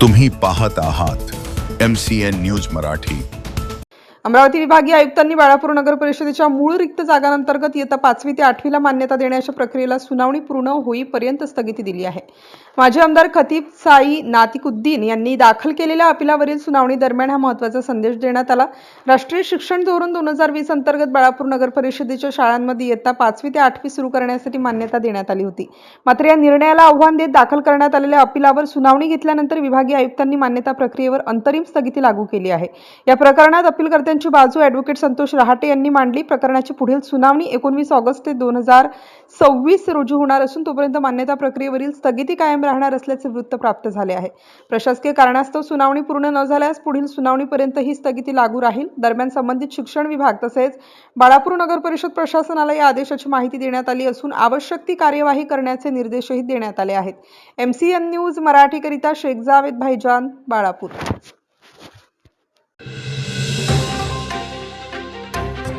तुम्ही पाहत आहात MCN न्यूज मराठी। अमरावती विभागीय आयुक्तांनी बाळापूर नगर परिषदेच्या मूळ रिक्त जागांअंतर्गत इयत्ता 5वी ते 8वीला मान्यता देण्याच्या प्रक्रियेला सुनावणी पूर्ण होईपर्यंत स्थगिती दिली आहे। माजी आमदार खतीब साई नातिकुद्दीन यांनी दाखल केलेल्या अपिलावरील सुनावणी दरम्यान हा महत्त्वाचा संदेश देण्यात आला। राष्ट्रीय शिक्षण धोरण 2020 अंतर्गत बाळापूर नगर परिषदेच्या शाळांमध्ये इयत्ता 5वी ते 8वी सुरू करण्यासाठी मान्यता देण्यात आली होती। मात्र या निर्णयाला आव्हान देत दाखल करण्यात आलेल्या अपिलावर सुनावणी घेतल्यानंतर विभागीय आयुक्तांनी मान्यता प्रक्रियेवर अंतरिम स्थगिती लागू केली आहे। या प्रकरणात अपीलकर्त्यांची बाजू ॲडव्होकेट संतोष रहाटे यांनी मांडली। प्रकरणाची पुढील सुनावणी 19 ऑगस्ट 2026 रोजी होणार असून तोपर्यंत मान्यता प्रक्रियेवरील स्थगिती कायम राहणार असल्याचे वृत्त प्राप्त झाले आहे। प्रशासकीय कारणास्तव सुनावणी पूर्ण न झाल्यास पुढील सुनावणीपर्यंत ही स्थगिती लागू राहील। दरम्यान संबंधित शिक्षण विभाग तसेच बाळापूर नगर परिषद प्रशासनाला या आदेशाची माहिती देण्यात आली असून आवश्यक ती कार्यवाही करण्याचे निर्देशही देण्यात आले आहेत। MCN न्यूज मराठीकरिता शेख जावेद भाईजान, बाळापूर।